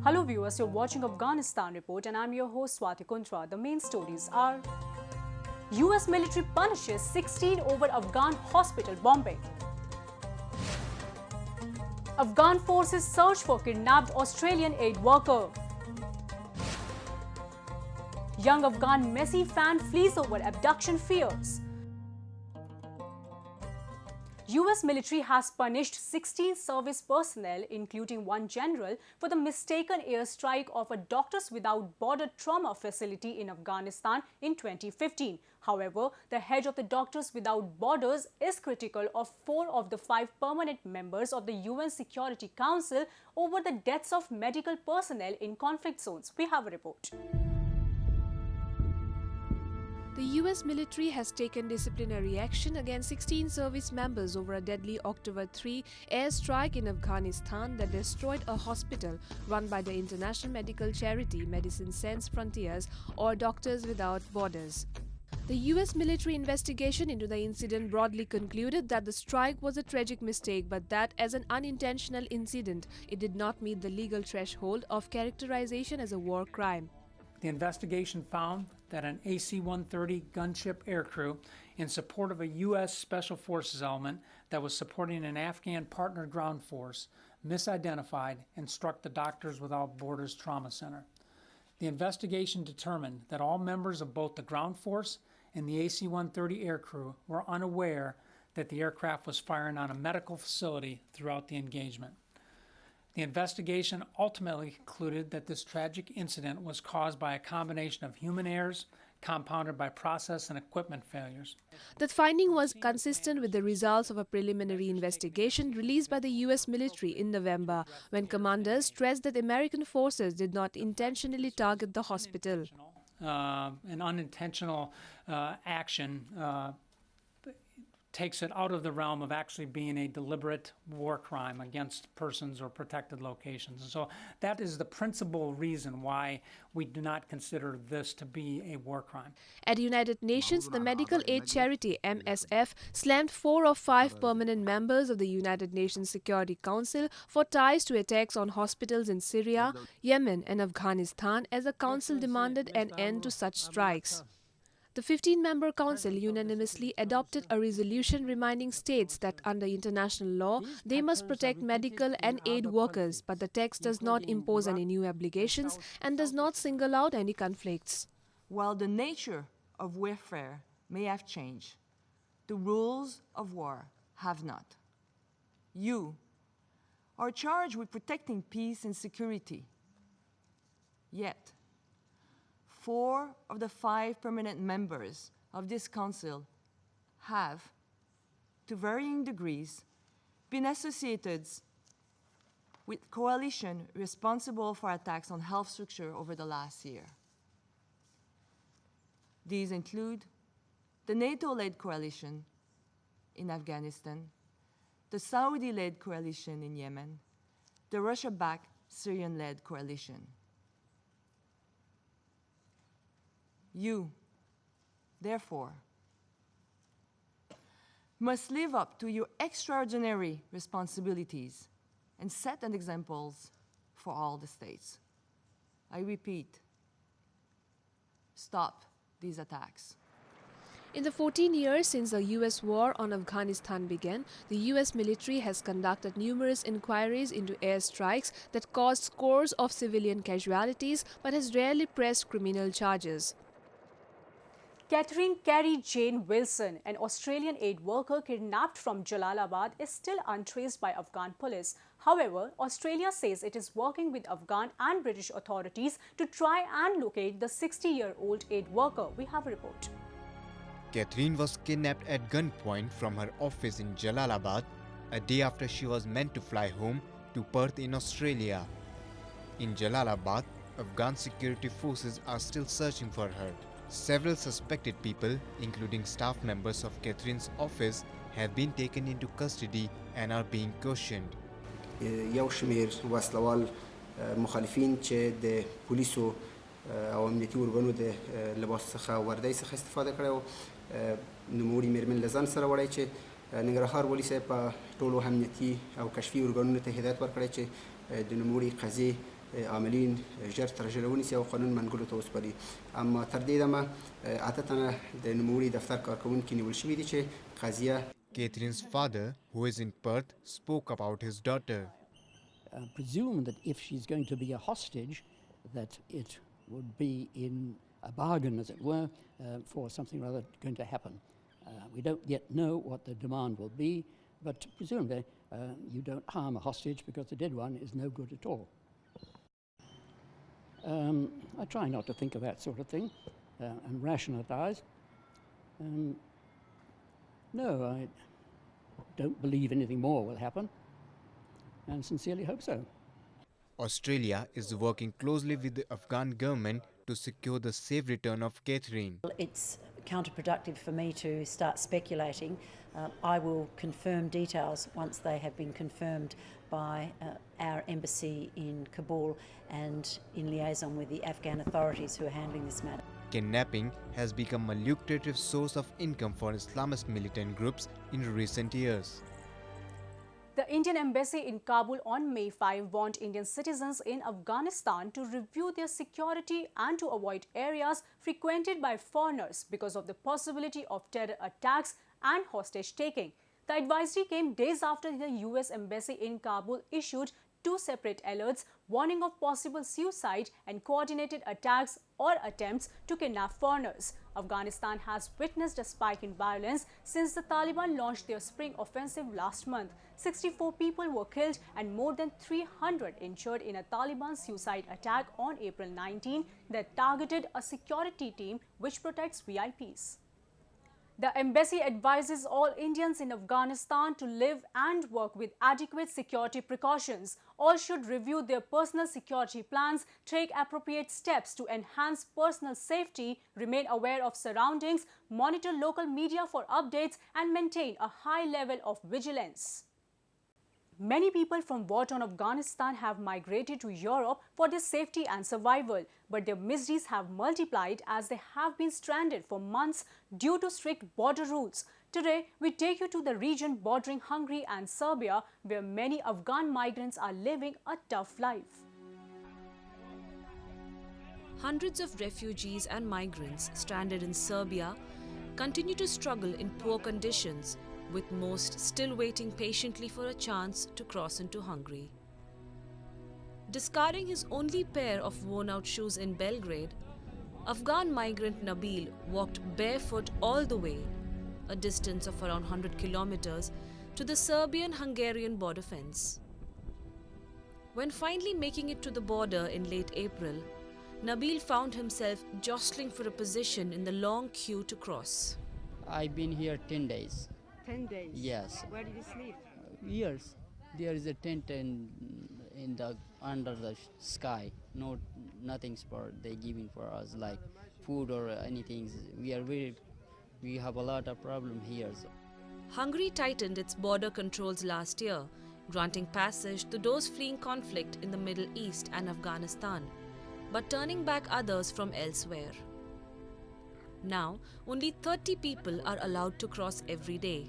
Hello viewers, you're watching Afghanistan Report and I'm your host Swati Kuntra. The main stories are: US military punishes 16 over Afghan hospital bombing. Afghan forces search for kidnapped Australian aid worker. Young Afghan Messi fan flees over abduction fears. US military has punished 16 service personnel, including one general, for the mistaken airstrike of a Doctors Without Border trauma facility in Afghanistan in 2015. However, the head of the Doctors Without Borders is critical of 4 of the 5 permanent members of the UN Security Council over the deaths of medical personnel in conflict zones. We have a report. The US military has taken disciplinary action against 16 service members over a deadly October 3 airstrike in Afghanistan that destroyed a hospital run by the international medical charity Medicine Sans Frontiers, or Doctors Without Borders. The US military investigation into the incident broadly concluded that the strike was a tragic mistake, but that as an unintentional incident, it did not meet the legal threshold of characterization as a war crime. The investigation found that an AC-130 gunship aircrew in support of a U.S. Special Forces element that was supporting an Afghan partner ground force misidentified and struck the Doctors Without Borders Trauma Center. The investigation determined that all members of both the ground force and the AC-130 aircrew were unaware that the aircraft was firing on a medical facility throughout the engagement. The investigation ultimately concluded that this tragic incident was caused by a combination of human errors compounded by process and equipment failures. That finding was consistent with the results of a preliminary investigation released by the US military in November, when commanders stressed that American forces did not intentionally target the hospital. An unintentional action takes it out of the realm of actually being a deliberate war crime against persons or protected locations. And so that is the principal reason why we do not consider this to be a war crime. At the United Nations, the medical aid charity MSF slammed 4 of 5 permanent members of the United Nations Security Council for ties to attacks on hospitals in Syria, Yemen and Afghanistan, as the council demanded an end to such strikes. The 15-member council unanimously adopted a resolution reminding states that under international law, they must protect medical and aid workers, but the text does not impose any new obligations and does not single out any conflicts. While the nature of warfare may have changed, the rules of war have not. You are charged with protecting peace and security. Yet, 4 of the 5 permanent members of this council have, to varying degrees, been associated with coalition responsible for attacks on health structure over the last year. These include the NATO-led coalition in Afghanistan, the Saudi-led coalition in Yemen, the Russia-backed Syrian-led coalition. You, therefore, must live up to your extraordinary responsibilities and set an example for all the states. I repeat, stop these attacks. In the 14 years since the US war on Afghanistan began, the US military has conducted numerous inquiries into airstrikes that caused scores of civilian casualties but has rarely pressed criminal charges. Catherine Carrie Jane Wilson, an Australian aid worker kidnapped from Jalalabad, is still untraced by Afghan police. However, Australia says it is working with Afghan and British authorities to try and locate the 60-year-old aid worker. We have a report. Catherine was kidnapped at gunpoint from her office in Jalalabad a day after she was meant to fly home to Perth in Australia. In Jalalabad, Afghan security forces are still searching for her. Several suspected people, including staff members of Catherine's office, have been taken into custody and are being questioned. یو شمیر وسلوال مخالفین چې د پولیسو او امنیتي ورګانو د لباس څخه وردی څخه استفاده کړي او نوموړي میرمن لزان سره وړي چې ننګرهار والي صاحب په ټولو امنیتي او کشفي ورګانونو ته هدایت ورکړی چې د نوموړي قضیې عاملین ژر تر ژره ونیسي او قانون منګولو ته وسپاري. اما تر دې دمه اته تنه د نوموړي دفتر کارکوونکي نیول شوي دي چې قضیه. Catherine's father, who is in Perth, spoke about his daughter. Presume that if she's going to be a hostage, that it would be in a bargain, as it were, for something rather going to happen. We don't yet know what the demand will be, but presumably you don't harm a hostage because the dead one is no good at all. I try not to think of that sort of thing and rationalize. No, I don't believe anything more will happen, and sincerely hope so. Australia is working closely with the Afghan government to secure the safe return of Catherine. It's counterproductive for me to start speculating. I will confirm details once they have been confirmed by our embassy in Kabul and in liaison with the Afghan authorities who are handling this matter. Kidnapping has become a lucrative source of income for Islamist militant groups in recent years. The Indian embassy in Kabul on May 5 warned Indian citizens in Afghanistan to review their security and to avoid areas frequented by foreigners because of the possibility of terror attacks and hostage-taking. The advisory came days after the US embassy in Kabul issued two separate alerts warning of possible suicide and coordinated attacks or attempts to kidnap foreigners. Afghanistan has witnessed a spike in violence since the Taliban launched their spring offensive last month. 64 people were killed and more than 300 injured in a Taliban suicide attack on April 19 that targeted a security team which protects VIPs. The embassy advises all Indians in Afghanistan to live and work with adequate security precautions. All should review their personal security plans, take appropriate steps to enhance personal safety, remain aware of surroundings, monitor local media for updates, and maintain a high level of vigilance. Many people from war-torn Afghanistan have migrated to Europe for their safety and survival, but their miseries have multiplied as they have been stranded for months due to strict border rules. Today, we take you to the region bordering Hungary and Serbia, where many Afghan migrants are living a tough life. Hundreds of refugees and migrants stranded in Serbia continue to struggle in poor conditions, with most still waiting patiently for a chance to cross into Hungary. Discarding his only pair of worn-out shoes in Belgrade, Afghan migrant Nabil walked barefoot all the way, a distance of around 100 kilometers, to the Serbian-Hungarian border fence. When finally making it to the border in late April, Nabil found himself jostling for a position in the long queue to cross. I've been here 10 days. 10 days? Yes. Where did you sleep? Years. There is a tent under the sky. Nothing's they giving for us like food or anything. We have a lot of problem here. So. Hungary tightened its border controls last year, granting passage to those fleeing conflict in the Middle East and Afghanistan, but turning back others from elsewhere. Now, only 30 people are allowed to cross every day.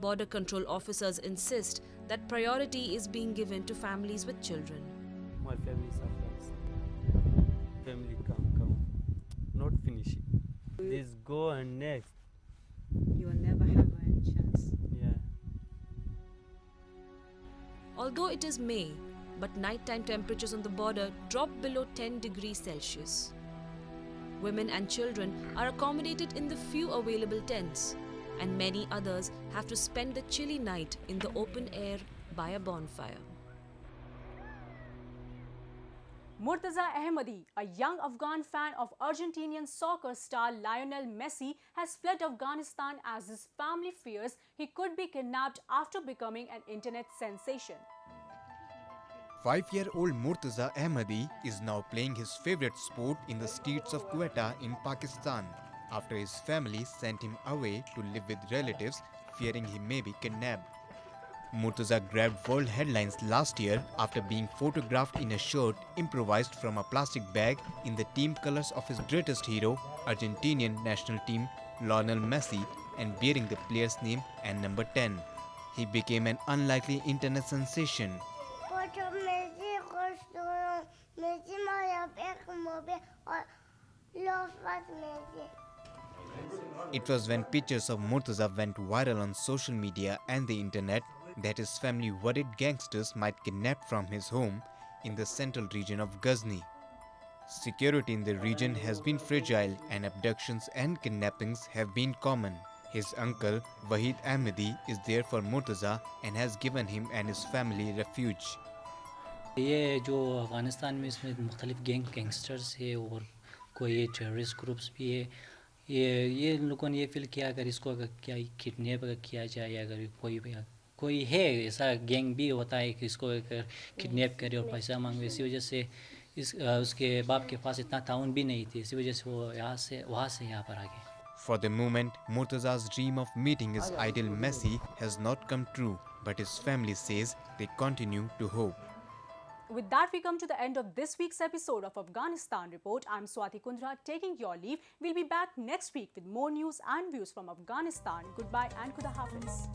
Border control officers insist that priority is being given to families with children. My family suffers. Family come. Not finish it. This go and next. You will never have any chance. Yeah. Although it is May, but nighttime temperatures on the border drop below 10 degrees Celsius. Women and children are accommodated in the few available tents, and many others have to spend the chilly night in the open air by a bonfire. Murtaza Ahmadi, a young Afghan fan of Argentinian soccer star Lionel Messi, has fled Afghanistan as his family fears he could be kidnapped after becoming an internet sensation. 5-year-old Murtaza Ahmadi is now playing his favorite sport in the streets of Quetta in Pakistan after his family sent him away to live with relatives fearing he may be kidnapped. Murtaza grabbed world headlines last year after being photographed in a shirt improvised from a plastic bag in the team colors of his greatest hero, Argentinian national team Lionel Messi, and bearing the player's name and number 10. He became an unlikely internet sensation. It was when pictures of Murtaza went viral on social media and the internet that his family worried gangsters might kidnap from his home in the central region of Ghazni. Security in the region has been fragile and abductions and kidnappings have been common. His uncle, Wahid Ahmedi, is there for Murtaza and has given him and his family refuge. ये जो अफ़गानिस्तान में इसमें मुख्तलिफ gangsters है और कोई terrorist groups भी है, ये लोगों ने ये फील किया अगर इसको अगर क्या किडनैप अगर किया जाए, अगर कोई है ऐसा गैंग भी होता है कि इसको अगर किडनैप करे और पैसा मांगे, इसी वजह से उसके बाप के पास इतना ताउन भी नहीं थी, इसी वजह से वो वहाँ से यहाँ पर आ गए. For the moment, Murtaza's dream of meeting his ideal Messi has not come true, but his family says they continue to hope. With that, we come to the end of this week's episode of Afghanistan Report. I'm Swati Kundra taking your leave. We'll be back next week with more news and views from Afghanistan. Goodbye and Khuda Hafiz.